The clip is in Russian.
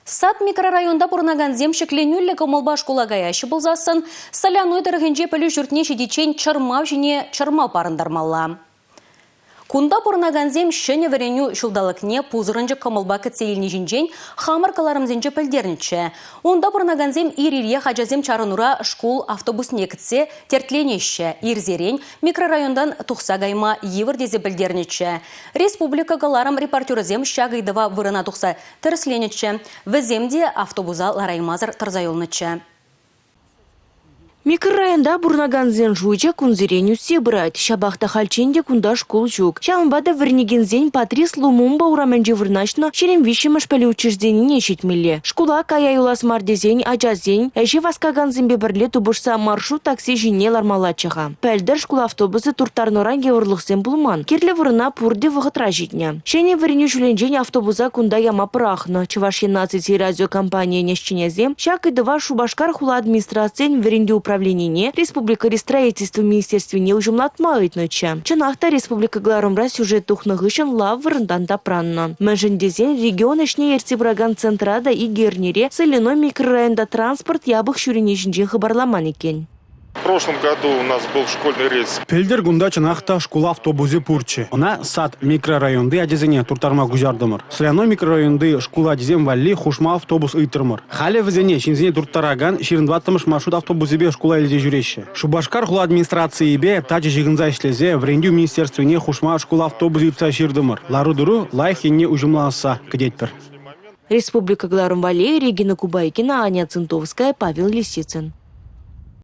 Сад микрорайонда бурнаган земшекленюлі комылба школа гаяшы болзасын, соляной дырғынже пілі жүртне шедечен чармау жіне чармау парындармалла. Кунда бурнаган зем шыне вареню шулдалыкне пузырынжы комылба кітсейліне жінжен хамаркаларымзенже пілдерніче. Онда бурнаган зем иририя хажазем чарынура школ автобусне кітсе тертленеші. Ирзерен микрорайондан тұқса гайма евірдезе пілдерніче. Республика галарым репортерізем шагайдыва вырына тұқса тірісленіче. Віземде автобуза лараймазыр тұрзайылныче. Микрорайонда бурнаганзен жуйча кунзиреню себрать. Шабахта хальченде кунда школ жук. Чамбада вернигензен Патрис Лумумба ураменже вырначно черем вишимаш пәлі учреждение шетмелі. Школа кая юлас мардезен, ажазен, әжі васкаганзен бебірле тубышса маршрут такси жине лармалачыға. Пәлдір школа автобусы туртарноран георлықсен булман. Керлі вырына пурде вғытра житня. Шене верню жүленжен автобуса кунда яма прахна. Чываш 17 радиокомпания нешченезем. Шак и два шубашкар хула администрациян веренде управление Республика Рестроительства Министерства не ужимлатмает ноча. Чанахта Республика Гларумра сюжет тухнагышен лав вырындан тапранна. Мәжіндезен регионышне Ерцебраган центрада и Гернере соляной микрорайонда транспорт ябых шуренежінжен хабарламан екен. В прошлом году у нас был школьный рейс. Пельдер гунда чанахта школа автобусы пурче. Она сад микрорайонды адезене туртарма гужардымыр. Соляной микрорайонды школа адезем валли хушма автобус ыйтырмыр. Хале везене шинзене туртараган 22-тымыш маршрут автобусы бе школа элде жүреше. Шубашкар хула администрации бе тачы жигынза ишлезе врендю министерствене хушма школа автобусы ипца ширдымыр. Ларудуру лайхенне ужимланса кдетпер. Республика Гларум-Вале, Регина Кубайкина, Аня Цинтовская, Павел Лисицын.